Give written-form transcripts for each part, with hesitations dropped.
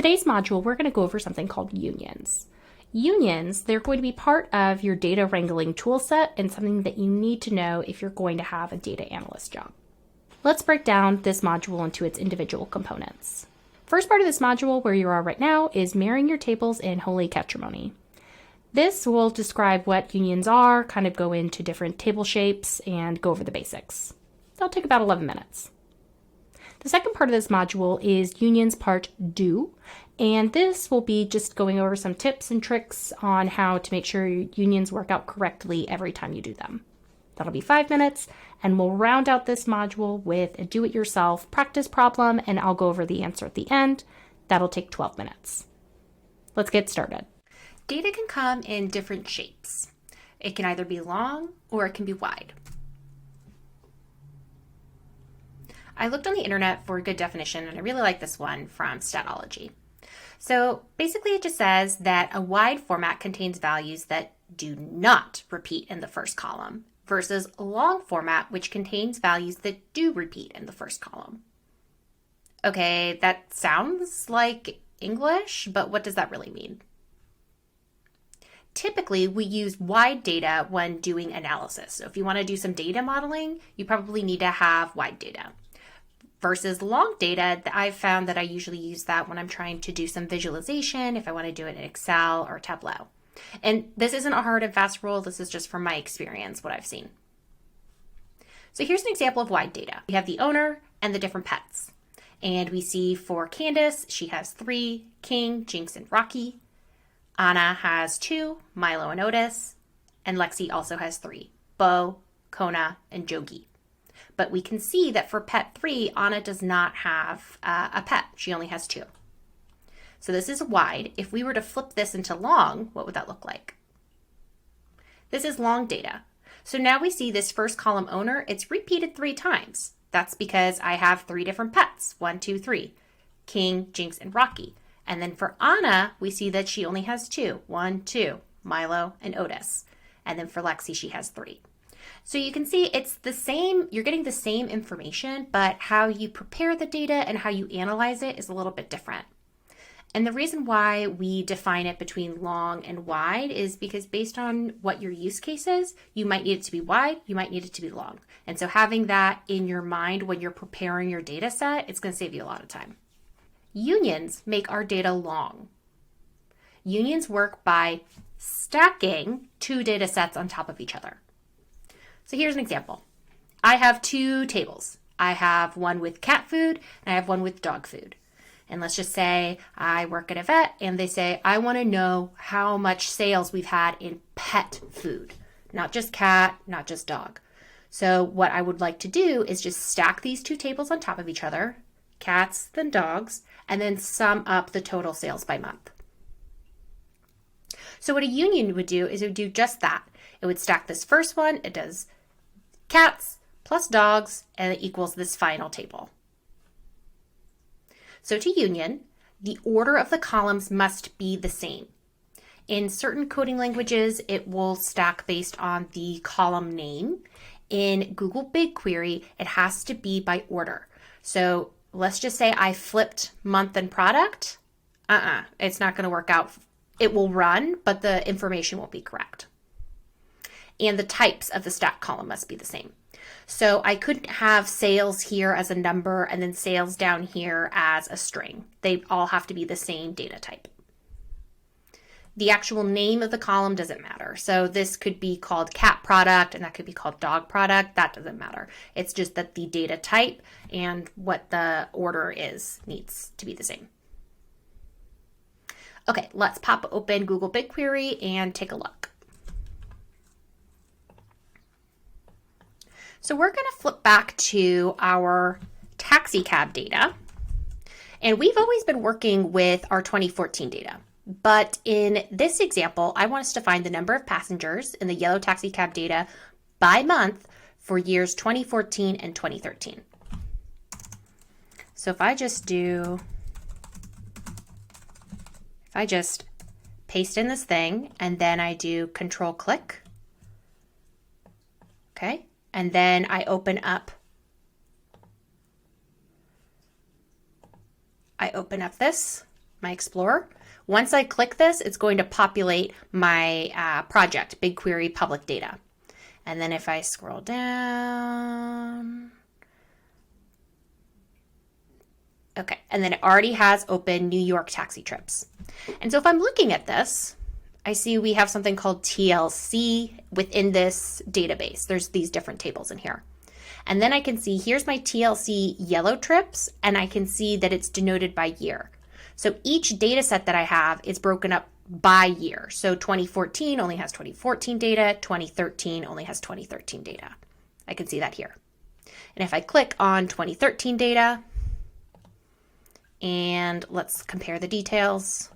Today's module, we're going to go over something called unions. Unions, they're going to be part of your data wrangling toolset and something that you need to know if you're going to have a data analyst job. Let's break down this module into its individual components. First part of this module, where you are right now, is marrying your tables in Holy Catrimony. This will describe what unions are, kind of go into different table shapes, and go over the basics. That'll take about 11 minutes. The second part of this module is Unions Part Do, and this will be just going over some tips and tricks on how to make sure your unions work out correctly every time you do them. That'll be 5 minutes, and we'll round out this module with a do-it-yourself practice problem, and I'll go over the answer at the end. That'll take 12 minutes. Let's get started. Data can come in different shapes. It can either be long or it can be wide. I looked on the internet for a good definition, and I really like this one from Statology. So basically it just says that a wide format contains values that do not repeat in the first column versus a long format which contains values that do repeat in the first column. Okay, that sounds like English, but what does that really mean? Typically, we use wide data when doing analysis. So if you want to do some data modeling, you probably need to have wide data. Versus long data, I've found that I usually use that when I'm trying to do some visualization, if I want to do it in Excel or Tableau. And this isn't a hard and fast rule, this is just from my experience, what I've seen. So here's an example of wide data. We have the owner and the different pets. And we see for Candace, she has 3, King, Jinx, and Rocky. Anna has 2, Milo and Otis. And Lexi also has 3, Bo, Kona, and Jogi. But we can see that for pet 3, Anna does not have a pet. She only has 2. So this is wide. If we were to flip this into long, what would that look like? This is long data. So now we see this first column owner, it's repeated 3 times. That's because I have 3 different pets, 1, 2, 3, King, Jinx, and Rocky. And then for Anna, we see that she only has 2, 1, 2, Milo and Otis. And then for Lexi, she has 3. So you can see it's the same, you're getting the same information, but how you prepare the data and how you analyze it is a little bit different. And the reason why we define it between long and wide is because based on what your use case is, you might need it to be wide, you might need it to be long. And so having that in your mind when you're preparing your data set, it's going to save you a lot of time. Unions make our data long. Unions work by stacking 2 data sets on top of each other. So here's an example. I have 2 tables. I have one with cat food and I have one with dog food. And let's just say I work at a vet and they say, I want to know how much sales we've had in pet food, not just cat, not just dog. So what I would like to do is just stack these 2 tables on top of each other, cats, then dogs, and then sum up the total sales by month. So what a union would do is it would do just that. It would stack this first one, it does cats plus dogs, and it equals this final table. So to union, the order of the columns must be the same. In certain coding languages, it will stack based on the column name. In Google BigQuery, it has to be by order. So let's just say I flipped month and product. It's not going to work out. It will run, but the information won't be correct. And the types of the stack column must be the same. So I couldn't have sales here as a number and then sales down here as a string. They all have to be the same data type. The actual name of the column doesn't matter. So this could be called cat product and that could be called dog product. That doesn't matter. It's just that the data type and what the order is needs to be the same. Okay, let's pop open Google BigQuery and take a look. So we're going to flip back to our taxi cab data. And we've always been working with our 2014 data. But in this example, I want us to find the number of passengers in the yellow taxi cab data by month for years 2014 and 2013. So if I just paste in this thing and then I do control click, okay, and then I open up this my Explorer. Once I click this, it's going to populate my project, BigQuery public data. And then if I scroll down, okay, and then it already has open New York taxi trips. And so if I'm looking at this, I see we have something called TLC within this database. There's these different tables in here. And then I can see here's my TLC yellow trips, and I can see that it's denoted by year. So each data set that I have is broken up by year. So 2014 only has 2014 data, 2013 only has 2013 data. I can see that here. And if I click on 2013 data, and let's compare the details.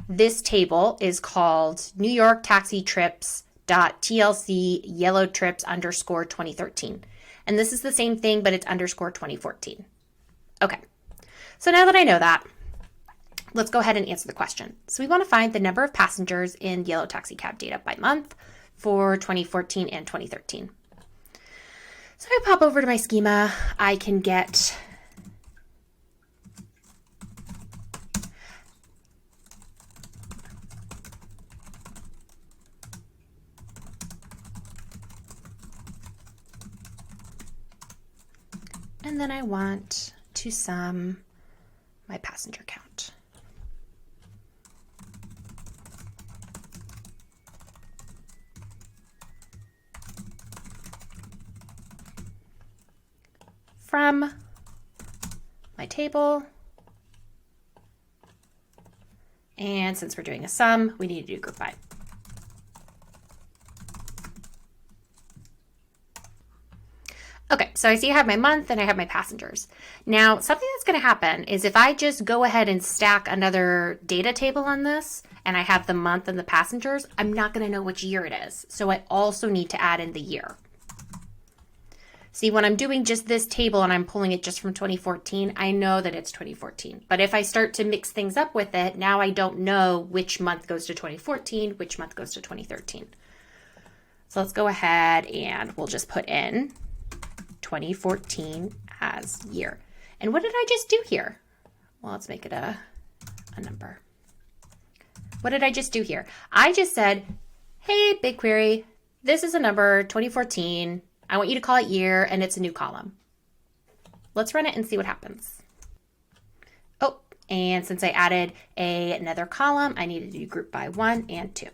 This table is called New York Taxi Trips .tlc yellow trips underscore 2013. And this is the same thing, but it's underscore 2014. Okay, so now that I know that, let's go ahead and answer the question. So we want to find the number of passengers in yellow taxi cab data by month for 2014 and 2013. So I pop over to my schema. I can get and then I want to sum my passenger count. From my table, and since we're doing a sum, we need to do group by. Okay, so I see I have my month and I have my passengers. Now, something that's going to happen is if I just go ahead and stack another data table on this, and I have the month and the passengers, I'm not going to know which year it is. So I also need to add in the year. See, when I'm doing just this table and I'm pulling it just from 2014, I know that it's 2014. But if I start to mix things up with it, now I don't know which month goes to 2014, which month goes to 2013. So let's go ahead and we'll just put in 2014 as year. And what did I just do here? Well, let's make it a number. What did I just do here? I just said, hey, BigQuery, this is a number, 2014. I want you to call it year, and it's a new column. Let's run it and see what happens. Oh, and since I added another column, I need to do group by 1 and 2.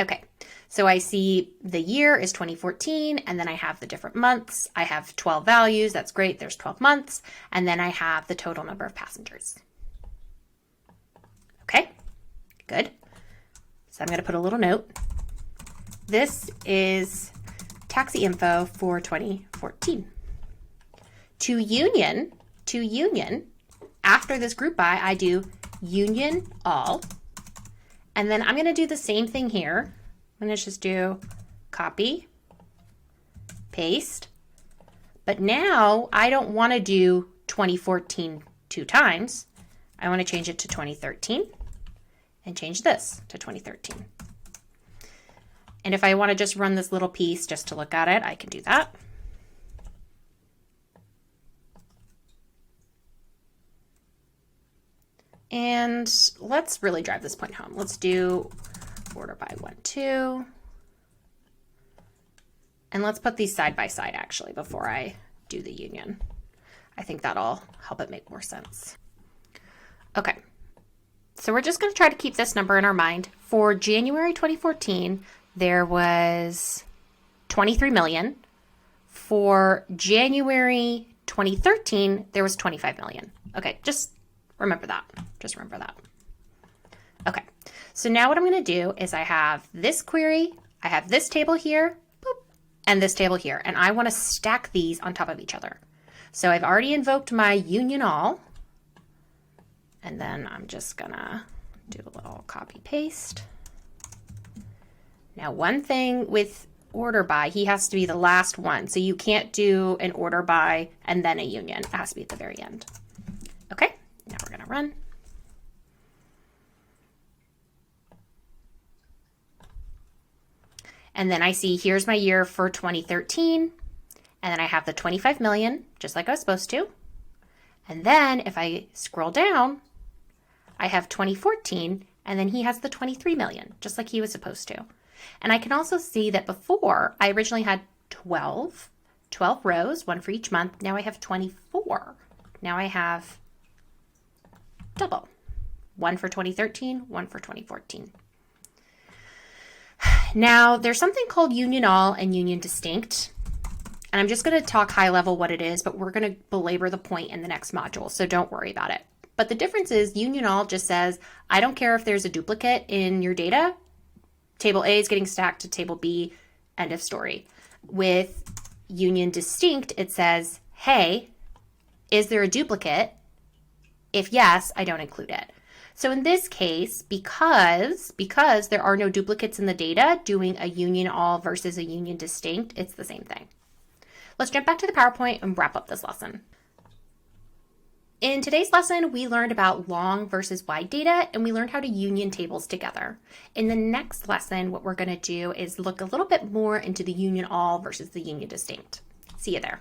Okay, so I see the year is 2014, and then I have the different months. I have 12 values. That's great. There's 12 months. And then I have the total number of passengers. Okay, good. So I'm going to put a little note. This is taxi info for 2014. To union, after this group by, I do union all. And then I'm going to do the same thing here. I'm going to just do copy, paste. But now I don't want to do 2014 2 times. I want to change it to 2013 and change this to 2013. And if I want to just run this little piece just to look at it, I can do that. And let's really drive this point home. Let's do order by 1, 2. And let's put these side by side actually before I do the union. I think that'll help it make more sense. Okay, so we're just going to try to keep this number in our mind. For January 2014, there was 23 million. For January 2013, there was 25 million. Okay, just remember that. Just remember that. Okay, so now what I'm going to do is I have this query, I have this table here, boop, and this table here, and I want to stack these on top of each other. So I've already invoked my union all, and then I'm just going to do a little copy paste. Now, one thing with order by, he has to be the last one. So you can't do an order by and then a union. It has to be at the very end. Okay, now we're going to run. And then I see here's my year for 2013. And then I have the 25 million, just like I was supposed to. And then if I scroll down, I have 2014, and then he has the 23 million, just like he was supposed to. And I can also see that before I originally had 12 rows, one for each month. Now I have 24. Now I have double. One for 2013, one for 2014. Now there's something called union all and union distinct. And I'm just going to talk high level what it is, but we're going to belabor the point in the next module, so don't worry about it. But the difference is union all just says, I don't care if there's a duplicate in your data. Table A is getting stacked to table B, end of story. With union distinct, it says, hey, is there a duplicate? If yes, I don't include it. So in this case, because there are no duplicates in the data, doing a union all versus a union distinct, it's the same thing. Let's jump back to the PowerPoint and wrap up this lesson. In today's lesson, we learned about long versus wide data, and we learned how to union tables together. In the next lesson, what we're going to do is look a little bit more into the union all versus the union distinct. See you there.